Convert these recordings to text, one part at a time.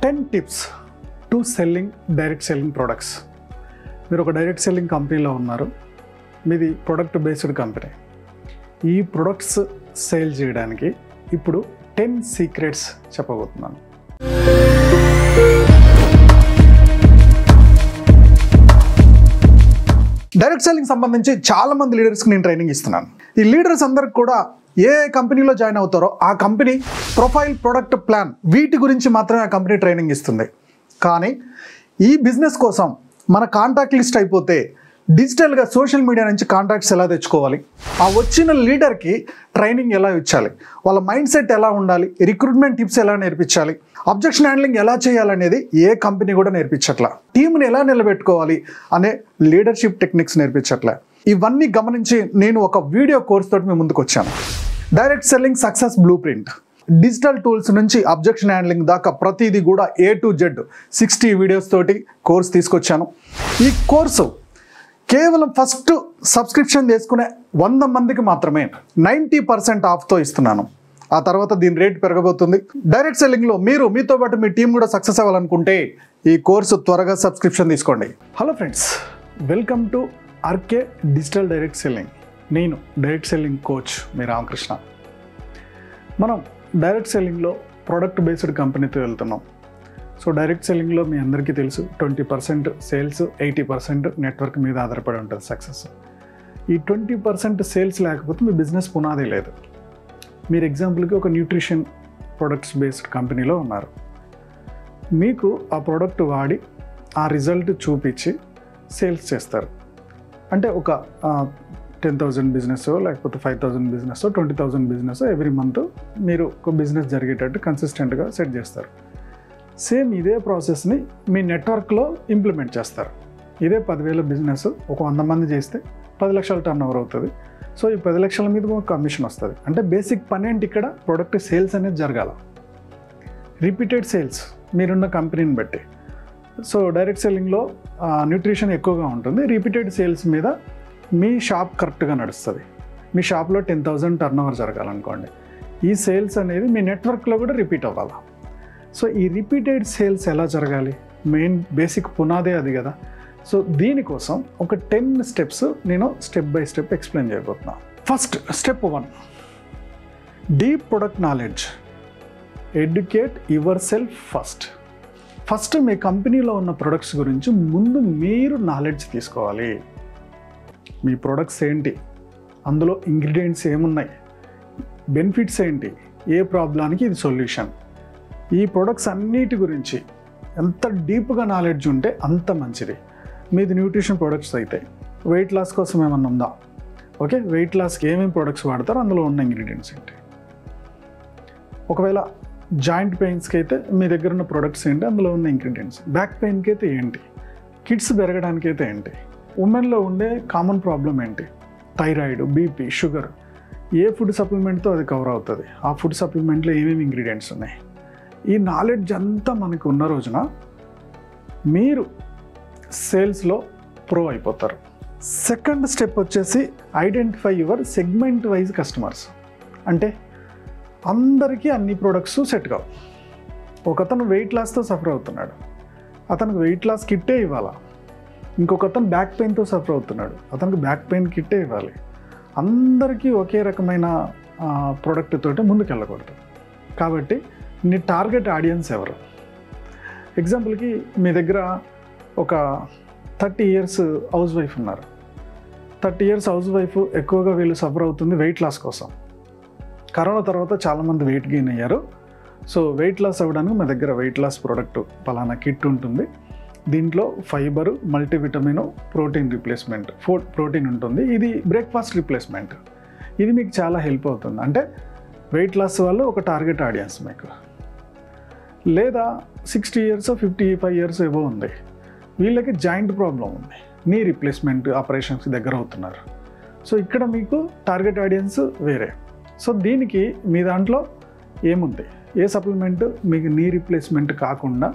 10 tips to selling direct selling products. మీరు ఒక direct selling కంపెనీలో ఉన్నారు, మీది ప్రొడక్ట్ బేస్డ్ కంపెనీ. ఈ ప్రొడక్ట్స్ సేల్ చేయడానికి ఇప్పుడు 10 సీక్రెట్స్ చెప్పబోతున్నాను. డైరెక్ట్ సెల్లింగ్ సంబంధించి చాలా మంది లీడర్స్కి నేను ట్రైనింగ్ ఇస్తున్నాను. ఈ లీడర్స్ అందరికి కూడా ఏ కంపెనీలో జాయిన్ అవుతారో ఆ కంపెనీ ప్రొఫైల్, ప్రొడక్ట్ ప్లాన్ వీటి గురించి మాత్రమే ఆ కంపెనీ ట్రైనింగ్ ఇస్తుంది. కానీ ఈ బిజినెస్ కోసం మన కాంటాక్ట్ లిస్ట్ అయిపోతే డిజిటల్గా సోషల్ మీడియా నుంచి కాంటాక్ట్స్ ఎలా తెచ్చుకోవాలి, ఆ వచ్చిన లీడర్కి ట్రైనింగ్ ఎలా ఇచ్చాలి, వాళ్ళ మైండ్ సెట్ ఎలా ఉండాలి, రిక్రూట్మెంట్ టిప్స్ ఎలా నేర్పించాలి, అబ్జెక్షన్ హ్యాండ్లింగ్ ఎలా చేయాలనేది ఏ కంపెనీ కూడా నేర్పించట్లా. టీంని ఎలా నిలబెట్టుకోవాలి అనే లీడర్షిప్ టెక్నిక్స్ నేర్పించట్లే. ఇవన్నీ గమనించి నేను ఒక వీడియో కోర్స్ తోటి మీ ముందుకు వచ్చాను. Direct selling success blue print. Digital tools నుంచి అబ్జెక్షన్ హ్యాండ్లింగ్ దాకా ప్రతిదీ కూడా A to Z 60 వీడియోస్ తోటి కోర్స్ తీసుకొచ్చాను. ఈ కోర్సు కేవలం ఫస్ట్ సబ్స్క్రిప్షన్ చేసుకునే 100 మందికి మాత్రమే 90% ఆఫ్తో ఇస్తున్నాను. ఆ తర్వాత దీని రేట్ పెరగబోతుంది. డైరెక్ట్ సెల్లింగ్లో మీతో పాటు మీ టీం కూడా సక్సెస్ అవ్వాలనుకుంటే ఈ కోర్సు త్వరగా సబ్స్క్రిప్షన్ తీసుకోండి. Hello friends, welcome to RK digital direct selling. నేను డైరెక్ట్ సెల్లింగ్ కోచ్ మీ రామకృష్ణ. మనం డైరెక్ట్ సెల్లింగ్లో ప్రొడక్ట్ బేస్డ్ కంపెనీతో వెళ్తున్నాం. సో డైరెక్ట్ సెల్లింగ్లో మీ అందరికీ తెలుసు 20% సేల్స్, 80% నెట్వర్క్ మీద ఆధారపడి ఉంటుంది సక్సెస్. ఈ 20% సేల్స్ లేకపోతే మీ బిజినెస్ పునాది లేదు. మీరు ఎగ్జాంపుల్కి ఒక న్యూట్రిషన్ ప్రొడక్ట్స్ బేస్డ్ కంపెనీలో ఉన్నారు. మీకు ఆ ప్రోడక్ట్ వాడి ఆ రిజల్ట్ చూపించి సేల్స్ చేస్తారు. అంటే ఒక 10,000 బిజినెస్, లేకపోతే 5,000 బిజినెస్, 20,000 బిజినెస్ ఎవ్రీ మంత్ మీరు ఒక బిజినెస్ జరిగేటట్టు కన్సిస్టెంట్గా సెట్ చేస్తారు. సేమ్ ఇదే ప్రాసెస్ని మీ నెట్వర్క్లో ఇంప్లిమెంట్ చేస్తారు. ఇదే 10,000 బిజినెస్ ఒక 100 మంది చేస్తే 10 లక్షల టర్న్ ఓవర్ అవుతుంది. సో ఈ 10 లక్షల మీద ఒక కమిషన్ వస్తుంది. అంటే బేసిక్ పని ఏంటి, ఇక్కడ ప్రోడక్ట్ సేల్స్ అనేది జరగాల, రిపీటెడ్ సేల్స్ మీరున్న కంపెనీని బట్టి. సో డైరెక్ట్ సెల్లింగ్లో న్యూట్రిషన్ ఎక్కువగా ఉంటుంది. రిపీటెడ్ సేల్స్ మీద మీ షాప్ కరెక్ట్గా నడుస్తుంది. మీ షాప్లో 10,000 టర్న్ ఓవర్ జరగాలనుకోండి, ఈ సేల్స్ అనేది మీ నెట్వర్క్లో కూడా రిపీట్ అవ్వాలి. సో ఈ రిపీటెడ్ సేల్స్ ఎలా జరగాలి, మెయిన్ బేసిక్ పునాదే అది కదా. సో దీనికోసం ఒక 10 స్టెప్స్ నేను స్టెప్ బై స్టెప్ ఎక్స్ప్లెయిన్ చేయబోతున్నాను. First step 1, deep product knowledge. Educate yourself first మీ కంపెనీలో ఉన్న ప్రొడక్ట్స్ గురించి ముందు మీరు నాలెడ్జ్ తీసుకోవాలి. మీ ప్రొడక్ట్స్ ఏంటి, అందులో ఇంగ్రీడియంట్స్ ఏమున్నాయి, బెనిఫిట్స్ ఏంటి, ఏ ప్రాబ్లానికి ఇది సొల్యూషన్, ఈ ప్రొడక్ట్స్ అన్నిటి గురించి ఎంత డీప్గా నాలెడ్జ్ ఉంటే అంత మంచిది. మీది న్యూట్రిషన్ ప్రొడక్ట్స్ అయితే వెయిట్ లాస్ కోసం ఏమన్నా ఉందా, ఓకే, వెయిట్ లాస్కి ఏమేమి ప్రొడక్ట్స్ వాడతారో అందులో ఉన్న ఇంగ్రీడియంట్స్ ఏంటి. ఒకవేళ జాయింట్ పెయిన్స్కి అయితే మీ దగ్గర ఉన్న ప్రొడక్ట్స్ ఏంటి, అందులో ఉన్న ఇంగ్రీడియంట్స్. బ్యాక్ పెయిన్కి అయితే ఏంటి, కిడ్స్ పెరగడానికి అయితే ఏంటి, ఉమెన్లో ఉండే కామన్ ప్రాబ్లం ఏంటి, థైరాయిడ్, బీపీ, షుగర్, ఏ ఫుడ్ సప్లిమెంట్తో అది కవర్ అవుతుంది, ఆ ఫుడ్ సప్లిమెంట్లో ఏమేమి ఇంగ్రీడియంట్స్ ఉన్నాయి. ఈ నాలెడ్జ్ అంతా మనకు ఉన్న రోజున మీరు సేల్స్లో ప్రో అయిపోతారు. సెకండ్ స్టెప్ వచ్చేసి identify your segment wise customers. అంటే అందరికీ అన్ని ప్రోడక్ట్స్ సెట్ కావు. ఒకతను వెయిట్ లాస్తో సఫర్ అవుతున్నాడు, అతనికి వెయిట్ లాస్ కిట్టే ఇవ్వాలా. ఇంకొకతను బ్యాక్ పెయిన్తో సఫర్ అవుతున్నాడు, అతనికి బ్యాక్ పెయిన్ కిట్టే ఇవ్వాలి. అందరికీ ఒకే రకమైన ప్రోడక్ట్ తోటి ముందుకు వెళ్ళకూడదు. కాబట్టి నీ టార్గెట్ ఆడియన్స్ ఎవరు? ఎగ్జాంపుల్కి మీ దగ్గర ఒక 30 years హౌస్ వైఫ్ ఉన్నారు. 30 years హౌస్ వైఫ్ ఎక్కువగా వీళ్ళు సఫర్ అవుతుంది వెయిట్ లాస్ కోసం. కరోనా తర్వాత చాలామంది వెయిట్ గెయిన్ అయ్యారు. సో వెయిట్ లాస్ అవ్వడానికి మా దగ్గర వెయిట్ లాస్ ప్రోడక్ట్ పలానా కిట్ ఉంటుంది. దీంట్లో fibre, multivitamin, protein replacement, protein ఉంటుంది. ఇది బ్రేక్ఫాస్ట్ రీప్లేస్మెంట్. ఇది మీకు చాలా హెల్ప్ అవుతుంది. అంటే వెయిట్ లాస్ వాళ్ళు ఒక టార్గెట్ ఆడియన్స్ మీకు. లేదా 60 years, 55 years ఏవో ఉంది, వీళ్ళకి జాయింట్ ప్రాబ్లం ఉంది, నీ రీప్లేస్మెంట్ ఆపరేషన్స్ దగ్గర అవుతున్నారు. సో ఇక్కడ మీకు టార్గెట్ ఆడియన్స్ వేరే. సో దీనికి మీ దాంట్లో ఏముంది, ఏ సప్లిమెంట్ మీకు నీ రీప్లేస్మెంట్ కాకుండా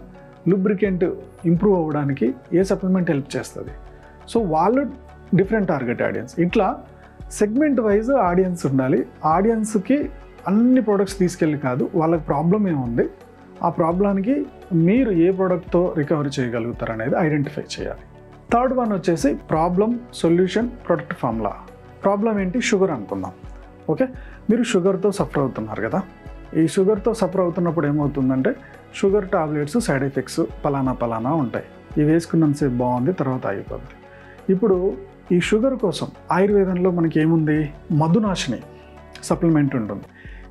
లూబ్రికెంట్ ఇంప్రూవ్ అవ్వడానికి ఏ సప్లిమెంట్ హెల్ప్ చేస్తుంది. సో వాళ్ళు డిఫరెంట్ టార్గెట్ ఆడియన్స్. ఇట్లా సెగ్మెంట్ వైజ్ ఆడియన్స్ ఉండాలి. ఆడియన్స్కి అన్ని ప్రోడక్ట్స్ తీసుకెళ్ళి కాదు, వాళ్ళకి ప్రాబ్లం ఏముంది, ఆ ప్రాబ్లానికి మీరు ఏ ప్రోడక్ట్తో రికవరీ చేయగలుగుతారు అనేది ఐడెంటిఫై చేయాలి. థర్డ్ వన్ వచ్చేసి problem, solution, product formula. Problem ఏంటి? షుగర్ అనుకుందాం. ఓకే, మీరు షుగర్తో సఫర్ అవుతున్నారు కదా. ఈ షుగర్తో సఫర్ అవుతున్నప్పుడు ఏమవుతుందంటే షుగర్ టాబ్లెట్స్ సైడ్ ఎఫెక్ట్స్ పలానా ఉంటాయి. ఇవి వేసుకున్నంతసేపు బాగుంది, తర్వాత ఆగిపోద్ది. ఇప్పుడు ఈ షుగర్ కోసం ఆయుర్వేదంలో మనకి ఏముంది? మధునాశిని సప్లిమెంట్ ఉంటుంది.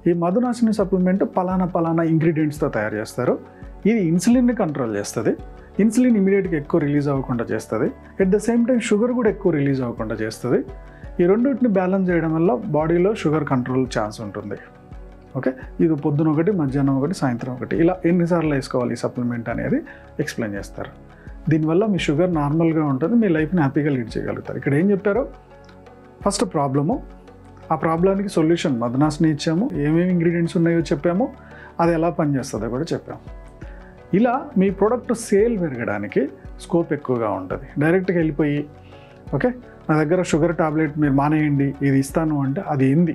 ఈ మధునాశిని సప్లిమెంట్ పలానా ఇంగ్రీడియంట్స్తో తయారు చేస్తారు. ఇది ఇన్సులిన్ని కంట్రోల్ చేస్తుంది. ఇన్సులిన్ ఇమీడియట్గా ఎక్కువ రిలీజ్ అవ్వకుండా చేస్తుంది. At the same time sugar కూడా ఎక్కువ రిలీజ్ అవ్వకుండా చేస్తుంది. ఈ రెండింటిని బ్యాలెన్స్ చేయడం వల్ల బాడీలో షుగర్ కంట్రోల్ ఛాన్స్ ఉంటుంది. ఓకే, ఇది పొద్దున ఒకటి, మధ్యాహ్నం ఒకటి, సాయంత్రం ఒకటి, ఇలా ఎన్నిసార్లు వేసుకోవాలి ఈ సప్లిమెంట్ అనేది ఎక్స్ప్లెయిన్ చేస్తారు. దీనివల్ల మీ షుగర్ నార్మల్గా ఉంటుంది, మీ లైఫ్ని హ్యాపీగా లీడ్ చేయగలుగుతారు. ఇక్కడ ఏం చెప్పారో, ఫస్ట్ ప్రాబ్లము, ఆ ప్రాబ్లానికి సొల్యూషన్ మధునాశిని ఇచ్చాము, ఏమేమి ఇంగ్రీడియంట్స్ ఉన్నాయో చెప్పాము, అది ఎలా పనిచేస్తుందో కూడా చెప్పాము. ఇలా మీ ప్రోడక్ట్ సేల్ పెరగడానికి స్కోప్ ఎక్కువగా ఉంటుంది. డైరెక్ట్గా వెళ్ళిపోయి ఓకే నా దగ్గర షుగర్ టాబ్లెట్ మీరు మానేయండి, ఇది ఇస్తాను అంటే అది ఏంది?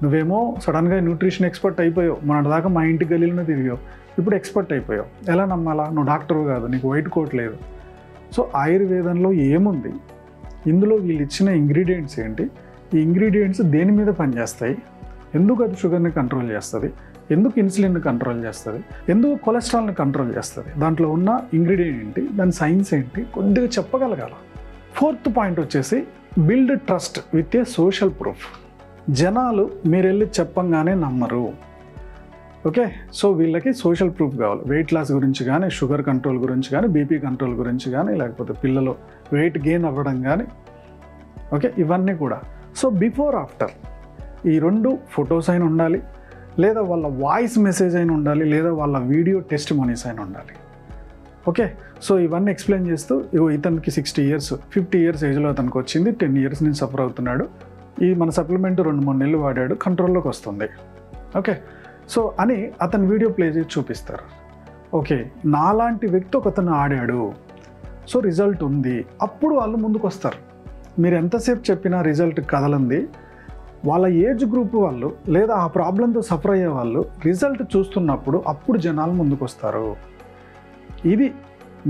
నువ్వేమో సడన్గా న్యూట్రిషన్ ఎక్స్పర్ట్ అయిపోయావు, మన దాకా మా ఇంటి గలీలోనే తిరిగావు, ఇప్పుడు ఎక్స్పర్ట్ అయిపోయావు, ఎలా నమ్మాలా? నువ్వు డాక్టర్ కాదు, నీకు వైట్ కోట్ లేదు. సో ఆయుర్వేదంలో ఏముంది, ఇందులో వీళ్ళు ఇచ్చిన ఇంగ్రీడియంట్స్ ఏంటి, ఈ ఇంగ్రీడియంట్స్ దేని మీద పనిచేస్తాయి, ఎందుకు అది షుగర్ని కంట్రోల్ చేస్తుంది, ఎందుకు ఇన్సులిన్ని కంట్రోల్ చేస్తుంది, ఎందుకు కొలెస్ట్రాల్ని కంట్రోల్ చేస్తుంది, దాంట్లో ఉన్న ఇంగ్రీడియంట్ ఏంటి, దాని సైన్స్ ఏంటి, కొద్దిగా చెప్పగలగాల. ఫోర్త్ పాయింట్ వచ్చేసి build trust with a social proof. జనాలు మీరు వెళ్ళి చెప్పంగానే నమ్మరు. ఓకే, సో వీళ్ళకి సోషల్ ప్రూఫ్ కావాలి. వెయిట్ లాస్ గురించి కానీ, షుగర్ కంట్రోల్ గురించి కానీ, బీపీ కంట్రోల్ గురించి కానీ, లేకపోతే పిల్లలు వెయిట్ గెయిన్ అవ్వడం కానీ, ఓకే ఇవన్నీ కూడా. సో బిఫోర్ ఆఫ్టర్ ఈ రెండు ఫొటోస్ అయినా ఉండాలి, లేదా వాళ్ళ వాయిస్ మెసేజ్ అయినా ఉండాలి, లేదా వాళ్ళ వీడియో టెస్టిమోనీస్ అయినా ఉండాలి. ఓకే, సో ఇవన్నీ ఎక్స్ప్లెయిన్ చేస్తూ ఇతనికి 60 years 50 years ఏజ్లో అతనికి వచ్చింది, 10 years నుంచి సఫర్ అవుతున్నాడు, ఈ మన సప్లిమెంట్ 2-3 నెలలు వాడాడు, కంట్రోల్లోకి వస్తుంది. ఓకే, సో అని అతని వీడియో ప్లే చేసి చూపిస్తారు. ఓకే, నాలాంటి వ్యక్తి ఒకతను ఆడాడు, సో రిజల్ట్ ఉంది, అప్పుడు వాళ్ళు ముందుకు వస్తారు. మీరు ఎంతసేపు చెప్పినా రిజల్ట్ కదలంది, వాళ్ళ ఏజ్ గ్రూప్ వాళ్ళు లేదా ఆ ప్రాబ్లంతో సఫర్ అయ్యే వాళ్ళు రిజల్ట్ చూస్తున్నప్పుడు అప్పుడు జనాలు ముందుకు వస్తారు. ఇది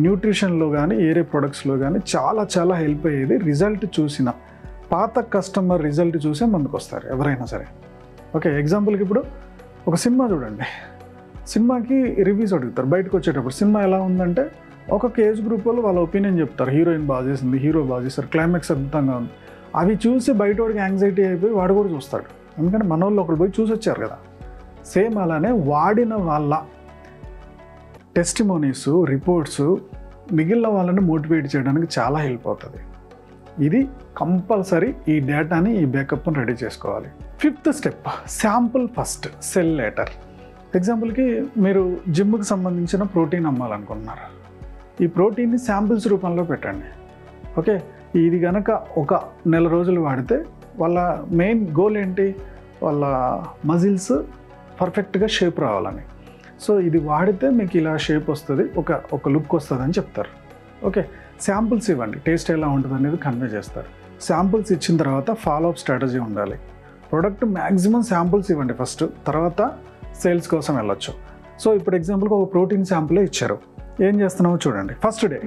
న్యూట్రిషన్లో కానీ ఏరే ప్రొడక్ట్స్లో కానీ చాలా హెల్ప్ అయ్యేది. రిజల్ట్ చూసిన పాత కస్టమర్ రిజల్ట్ చూసే ముందుకు వస్తారు ఎవరైనా సరే. ఓకే, ఎగ్జాంపుల్కి ఇప్పుడు ఒక సినిమా చూడండి, సినిమాకి రివ్యూస్ అడుగుతారు బయటకు వచ్చేటప్పుడు. సినిమా ఎలా ఉందంటే ఒక్కొక్క ఏజ్ గ్రూప్ వాళ్ళు వాళ్ళ ఒపీనియన్ చెప్తారు. హీరోయిన్ బాగా చేసింది, హీరో బాగా చేస్తారు, క్లైమాక్స్ అద్భుతంగా ఉంది. అవి చూసి బయట వాడికి యాంగ్జైటీ అయిపోయి వాడు కూడా చూస్తాడు, ఎందుకంటే మన వాళ్ళు ఒకళ్ళు పోయి చూసి వచ్చారు కదా. సేమ్ అలానే వాడిన వాళ్ళ టెస్టిమోనీస్, రిపోర్ట్స్ మిగిలిన వాళ్ళని మోటివేట్ చేయడానికి చాలా హెల్ప్ అవుతుంది. ఇది కంపల్సరీ ఈ డేటాని, ఈ బ్యాకప్ని రెడీ చేసుకోవాలి. Fifth step sample first, cell later. ఎగ్జాంపుల్కి మీరు జిమ్కి సంబంధించిన ప్రోటీన్ అమ్మాలనుకుంటున్నారు. ఈ ప్రోటీన్ని శాంపిల్స్ రూపంలో పెట్టండి. ఓకే, ఇది కనుక ఒక నెల రోజులు వాడితే వాళ్ళ మెయిన్ గోల్ ఏంటి, వాళ్ళ మజిల్స్ పర్ఫెక్ట్గా షేప్ రావాలని. సో ఇది వాడితే మీకు ఇలా షేప్ వస్తుంది, ఒక లుక్ వస్తుంది అని చెప్తారు. ఓకే, శాంపుల్స్ ఇవ్వండి, టేస్ట్ ఎలా ఉంటుంది అనేది కన్వే చేస్తారు. శాంపుల్స్ ఇచ్చిన తర్వాత ఫాలో అప్ స్ట్రాటజీ ఉండాలి. ప్రోడక్ట్ మ్యాక్సిమం శాంపుల్స్ ఇవ్వండి ఫస్ట్, తర్వాత సేల్స్ కోసం వెళ్ళొచ్చు. సో ఇప్పుడు ఎగ్జాంపుల్కి ఒక ప్రోటీన్ శాంపులే ఇచ్చారు, ఏం చేస్తున్నామో చూడండి. ఫస్ట్ డే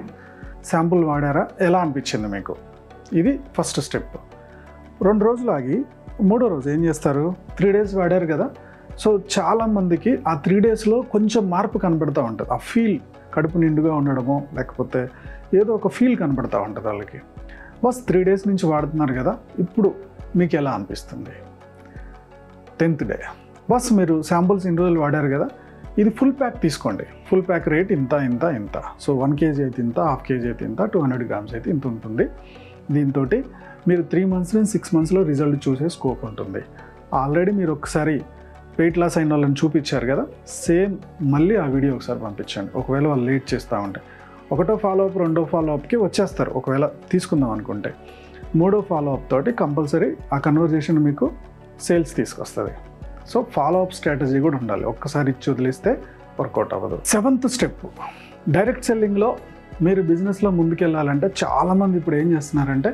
శాంపుల్ వాడారా, ఎలా అనిపించింది మీకు, ఇది ఫస్ట్ స్టెప్. 2 రోజులు ఆగి 3వ రోజు ఏం చేస్తారు, 3 days వాడారు కదా. సో చాలామందికి ఆ 3 daysలో కొంచెం మార్పు కనబడుతూ ఉంటుంది. ఆ ఫీల్, కడుపు నిండుగా ఉండడమో లేకపోతే ఏదో ఒక ఫీల్ కనబడుతూ ఉంటుంది వాళ్ళకి. బస్ 3 days నుంచి వాడుతున్నారు కదా, ఇప్పుడు మీకు ఎలా అనిపిస్తుంది. 10th day బస్ మీరు శాంపుల్స్ ఇన్ని రోజులు వాడారు కదా, ఇది ఫుల్ ప్యాక్ తీసుకోండి. ఫుల్ ప్యాక్ రేట్ ఇంత. సో 1 kg అయితే ఇంత, 1/2 kg అయితే ఇంత, 200 grams అయితే ఇంత ఉంటుంది. దీంతో మీరు 3 months నుంచి 6 monthsలో రిజల్ట్ చూసే స్కోప్ ఉంటుంది. ఆల్రెడీ మీరు ఒకసారి వెయిట్ లాస్ అయిన వాళ్ళని చూపించారు కదా, సేమ్ మళ్ళీ ఆ వీడియో ఒకసారి పంపించండి. ఒకవేళ వాళ్ళు లేట్ చేస్తూ ఉంటే 1వ ఫాలోఅప్ 2వ ఫాలోఅప్కి వచ్చేస్తారు. ఒకవేళ తీసుకుందాం అనుకుంటే 3వ ఫాలోఅప్ తోటి కంపల్సరీ ఆ కన్వర్జేషన్ మీకు సేల్స్ తీసుకొస్తుంది. సో ఫాలోఅప్ స్ట్రాటజీ కూడా ఉండాలి, ఒక్కసారి ఇచ్చి వదిలేస్తే వర్కౌట్ అవ్వదు. 7th స్టెప్ డైరెక్ట్ సెల్లింగ్లో మీరు బిజినెస్లో ముందుకెళ్ళాలంటే చాలామంది ఇప్పుడు ఏం చేస్తున్నారంటే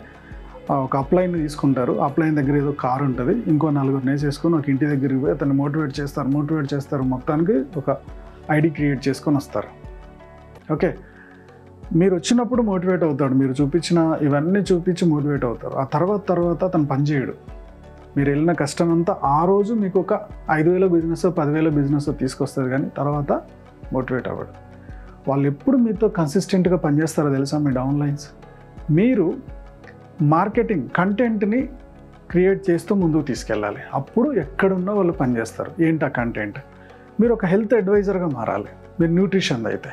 ఒక అప్లైన్ తీసుకుంటారు. అప్లైన్ దగ్గర ఏదో కార్ ఉంటుంది, ఇంకో 4 వేసేసుకొని ఒక ఇంటి దగ్గరికి పోయి అతన్ని మోటివేట్ చేస్తారు. మొత్తానికి ఒక ఐడి క్రియేట్ చేసుకొని వస్తారు. ఓకే, మీరు వచ్చినప్పుడు మోటివేట్ అవుతాడు, మీరు చూపించిన ఇవన్నీ చూపించి మోటివేట్ అవుతారు. ఆ తర్వాత అతను పనిచేయడు. మీరు వెళ్ళిన కష్టం అంతా ఆ రోజు మీకు ఒక 5,000 బిజినెస్ 10,000 బిజినెస్ తీసుకొస్తుంది, కానీ తర్వాత మోటివేట్ అవ్వడు. వాళ్ళు ఎప్పుడు మీతో కన్సిస్టెంట్గా పనిచేస్తారో తెలుసా? మీ డౌన్లైన్స్. మీరు మార్కెటింగ్ కంటెంట్ని క్రియేట్ చేస్తూ ముందుకు తీసుకెళ్ళాలి. అప్పుడు ఎక్కడున్నా వాళ్ళు పనిచేస్తారు. ఏంటి ఆ కంటెంట్? మీరు ఒక హెల్త్ అడ్వైజర్గా మారాలి. మీరు న్యూట్రిషన్ అయితే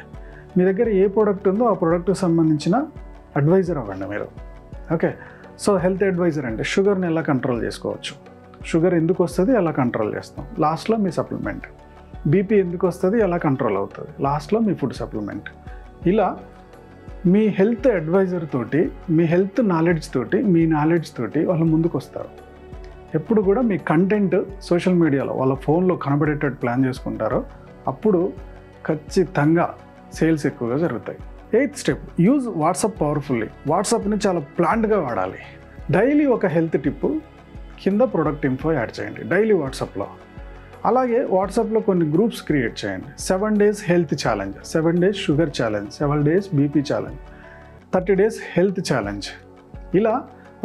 మీ దగ్గర ఏ ప్రోడక్ట్ ఉందో ఆ ప్రోడక్ట్కి సంబంధించిన అడ్వైజర్ అవ్వండి మీరు. ఓకే, సో హెల్త్ అడ్వైజర్ అంటే షుగర్ని ఎలా కంట్రోల్ చేసుకోవచ్చు, షుగర్ ఎందుకు వస్తుంది ఎలా కంట్రోల్ చేస్తాం, లాస్ట్లో మీ సప్లిమెంట్. బీపీ ఎందుకు వస్తుంది ఎలా కంట్రోల్ అవుతుంది, లాస్ట్లో మీ ఫుడ్ సప్లిమెంట్. ఇలా మీ హెల్త్ అడ్వైజర్ తోటి, మీ హెల్త్ నాలెడ్జ్ తోటి, మీ నాలెడ్జ్ తోటి వాళ్ళు ముందుకు వస్తారు. ఎప్పుడు కూడా మీ కంటెంట్ సోషల్ మీడియాలో వాళ్ళ ఫోన్లో కనబడేటట్టు ప్లాన్ చేసుకుంటారో అప్పుడు ఖచ్చితంగా సేల్స్ ఎక్కువగా జరుగుతాయి. 8th step, use WhatsApp powerfully. వాట్సాప్ని చాలా ప్లాన్డ్గా వాడాలి. డైలీ ఒక హెల్త్ టిప్పు కింద ప్రొడక్ట్ ఇన్ఫో యాడ్ చేయండి డైలీ వాట్సాప్లో. అలాగే వాట్సాప్లో కొన్ని గ్రూప్స్ క్రియేట్ చేయండి. 7 days health challenge, 7 days sugar challenge, 7 days BP challenge, 30 days health challenge. ఇలా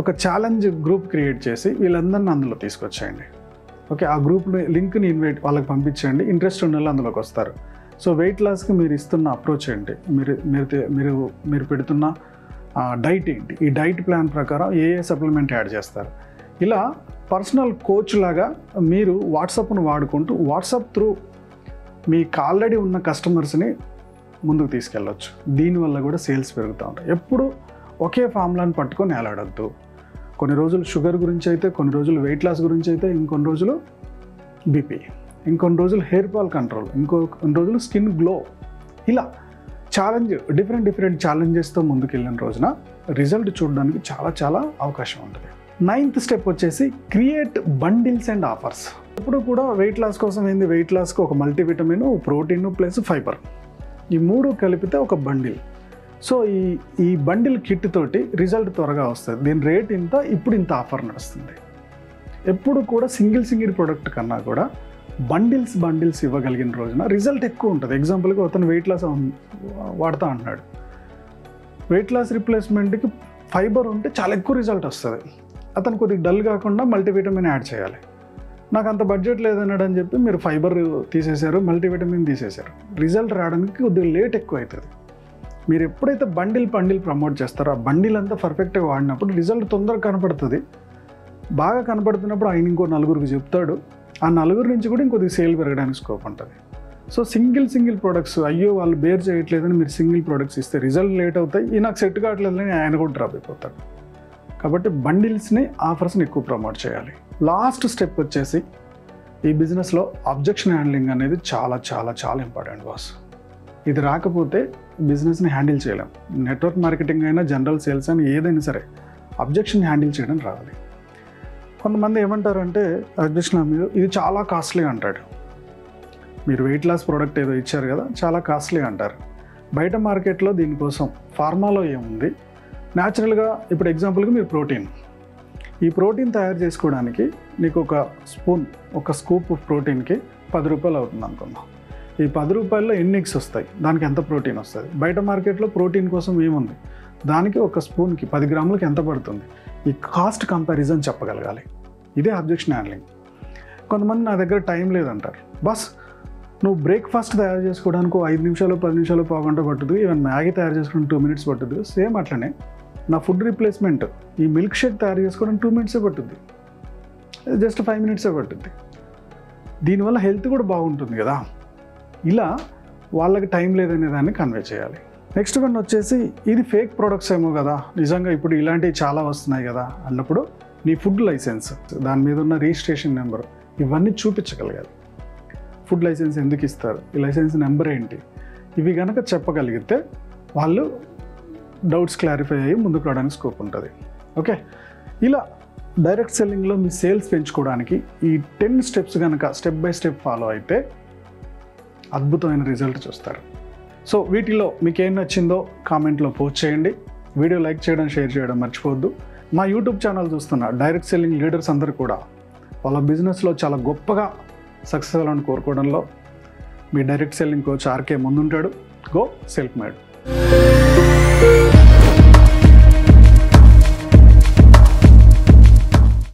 ఒక ఛాలెంజ్ గ్రూప్ క్రియేట్ చేసి వీళ్ళందరినీ అందులో తీసుకొచ్చేయండి. ఓకే, ఆ గ్రూప్ని లింక్ని ఇన్వైట్ వాళ్ళకి పంపించండి. ఇంట్రెస్ట్ ఉన్న వాళ్ళు అందులోకి వస్తారు. సో వెయిట్ లాస్కి మీరు ఇస్తున్న అప్రోచ్ ఏంటి, మీరు పెడుతున్న డైట్ ఏంటి, ఈ డైట్ ప్లాన్ ప్రకారం ఏ సప్లిమెంట్ యాడ్ చేస్తారు. ఇలా పర్సనల్ కోచ్ లాగా మీరు వాట్సాప్ను వాడుకుంటూ వాట్సాప్ త్రూ మీకు ఆల్రెడీ ఉన్న కస్టమర్స్ని ముందుకు తీసుకెళ్ళవచ్చు. దీనివల్ల కూడా సేల్స్ పెరుగుతూ ఉంటాయి. ఎప్పుడు ఒకే ఫార్ములాని పట్టుకొని వేలాడద్దు. కొన్ని రోజులు షుగర్ గురించి అయితే, కొన్ని రోజులు వెయిట్ లాస్ గురించి అయితే, ఇంకొన్ని రోజులు బీపీ, ఇంకొన్ని రోజులు హెయిర్ ఫాల్ కంట్రోల్, ఇంకొన్ని రోజులు స్కిన్ గ్లో. ఇలా ఛాలెంజ్ డిఫరెంట్ ఛాలెంజెస్తో ముందుకు వెళ్ళిన రోజున రిజల్ట్ చూడడానికి చాలా అవకాశం ఉంటుంది. 9th స్టెప్ వచ్చేసి క్రియేట్ బండిల్స్ అండ్ ఆఫర్స్. ఎప్పుడు కూడా వెయిట్ లాస్ కోసం ఏంది, వెయిట్ లాస్కి ఒక మల్టీవిటమిన్, ప్రోటీన్ ప్లస్ ఫైబర్, ఈ 3 కలిపితే ఒక బండిల్. సో ఈ బండిల్ కిట్ తోటి రిజల్ట్ త్వరగా వస్తుంది. దీని రేట్ ఇంత, ఇప్పుడు ఇంత ఆఫర్ నడుస్తుంది. ఎప్పుడు కూడా సింగిల్ ప్రోడక్ట్ కన్నా కూడా బండిల్స్ ఇవ్వగలిగిన రోజున రిజల్ట్ ఎక్కువ ఉంటుంది. ఎగ్జాంపుల్గా అతను వెయిట్ లాస్ వాడుతూ అంటున్నాడు. వెయిట్ లాస్ రిప్లేస్మెంట్కి ఫైబర్ ఉంటే చాలా ఎక్కువ రిజల్ట్ వస్తుంది. అతను కొద్దిగా డల్ కాకుండా మల్టీవిటమిన్ యాడ్ చేయాలి. నాకు అంత బడ్జెట్ లేదన్నాడు అని చెప్పి మీరు ఫైబర్ తీసేశారు, మల్టీవిటమిన్ తీసేశారు. రిజల్ట్ రావడానికి కొద్దిగా లేట్ ఎక్కువ అవుతుంది. మీరు ఎప్పుడైతే బండిల్ ప్రమోట్ చేస్తారో ఆ బండిల్ అంతా పర్ఫెక్ట్గా వాడినప్పుడు రిజల్ట్ తొందరగా కనపడుతుంది. బాగా కనపడుతున్నప్పుడు ఆయన ఇంకో 4గురికి చెప్తాడు. ఆ 4 నుంచి కూడా ఇంకొద్ది సేల్ పెరగడానికి స్కోప్ ఉంటుంది. సో సింగిల్ ప్రొడక్ట్స్, అయ్యో వాళ్ళు బేర్ చేయట్లేదని మీరు సింగిల్ ప్రొడక్ట్స్ ఇస్తే రిజల్ట్ లేట్ అవుతాయి. ఈ నాకు సెట్ కావట్లేదని ఆయన కూడా డ్రాప్ అయిపోతాడు. కాబట్టి బండిల్స్ని, ఆఫర్స్ని ఎక్కువ ప్రమోట్ చేయాలి. లాస్ట్ స్టెప్ వచ్చేసి ఈ బిజినెస్లో అబ్జెక్షన్ హ్యాండ్లింగ్ అనేది చాలా ఇంపార్టెంట్ బాస్. ఇది రాకపోతే బిజినెస్ని హ్యాండిల్ చేయలేం. నెట్వర్క్ మార్కెటింగ్ అయినా, జనరల్ సేల్స్ అయినా, ఏదైనా సరే అబ్జెక్షన్ హ్యాండిల్ చేయడం రావాలి. కొంతమంది ఏమంటారంటే అబ్జెక్షన్ మీరు ఇది చాలా కాస్ట్లీ అంటాడు. మీరు వెయిట్ లాస్ ప్రోడక్ట్ ఏదో ఇచ్చారు కదా, చాలా కాస్ట్లీ అంటారు. బయట మార్కెట్లో దీనికోసం ఫార్మాలో ఏముంది, న్యాచురల్గా ఇప్పుడు ఎగ్జాంపుల్గా మీరు ఈ ప్రోటీన్ తయారు చేసుకోవడానికి నీకు ఒక స్కూప్ ప్రోటీన్కి 10 రూపాయలు అవుతుంది అనుకుందాం. ఈ 10 రూపాయల్లో ఎన్ని ఎగ్స్ వస్తాయి, దానికి ఎంత ప్రోటీన్ వస్తుంది. బయట మార్కెట్లో ప్రోటీన్ కోసం ఏముంది, దానికి ఒక స్పూన్కి 10 గ్రాములకి ఎంత పడుతుంది. ఈ కాస్ట్ కంపారిజన్ చెప్పగలగాలి. ఇదే అబ్జెక్షన్ హ్యాండ్లింగ్. కొంతమంది నా దగ్గర టైం లేదంటారు. బస్ నువ్వు బ్రేక్ఫాస్ట్ తయారు చేసుకోవడానికి 5 నిమిషాలు 10 నిమిషాలు పావుగంట పట్టుద్ది, ఈవెన్ మ్యాగీ తయారు చేసుకోవడానికి 2 minutes పట్టుద్ది. సేమ్ అట్లనే నా ఫుడ్ రీప్లేస్మెంట్ ఈ మిల్క్ షేక్ తయారు చేసుకోవడానికి 2 minutes పట్టుద్ది, జస్ట్ 5 minutes పట్టుద్ది. దీనివల్ల హెల్త్ కూడా బాగుంటుంది కదా. ఇలా వాళ్ళకి టైం లేదనే దాన్ని కన్వే చేయాలి. నెక్స్ట్ వన్ వచ్చేసి ఇది ఫేక్ ప్రొడక్ట్స్ ఏమో కదా, నిజంగా ఇప్పుడు ఇలాంటివి చాలా వస్తున్నాయి కదా అన్నప్పుడు నీ ఫుడ్ లైసెన్స్, దాని మీద ఉన్న రిజిస్ట్రేషన్ నెంబర్, ఇవన్నీ చూపించగలగాలి. ఫుడ్ లైసెన్స్ ఎందుకు ఇస్తారు, ఈ లైసెన్స్ నెంబర్ ఏంటి, ఇవి కనుక చెప్పగలిగితే వాళ్ళు డౌట్స్ క్లారిఫై అయ్యి ముందుకు రావడానికి స్కోప్ ఉంటుంది. ఓకే, ఇలా డైరెక్ట్ సెల్లింగ్లో మీ సేల్స్ పెంచుకోవడానికి ఈ 10 స్టెప్స్ కనుక స్టెప్ బై స్టెప్ ఫాలో అయితే అద్భుతమైన రిజల్ట్ చూస్తారు. సో వీటిలో మీకు ఏం నచ్చిందో కామెంట్లో పోస్ట్ చేయండి. వీడియో లైక్ చేయడం, షేర్ చేయడం మర్చిపోవద్దు. మా యూట్యూబ్ ఛానల్ చూస్తున్న డైరెక్ట్ సెల్లింగ్ లీడర్స్ అందరూ కూడా వాళ్ళ బిజినెస్లో చాలా గొప్పగా సక్సెస్ అవ్వాలని కోరుకోవడంలో మీ డైరెక్ట్ సెల్లింగ్ కోచ్ ఆర్కే ముందుంటాడు. Go self made.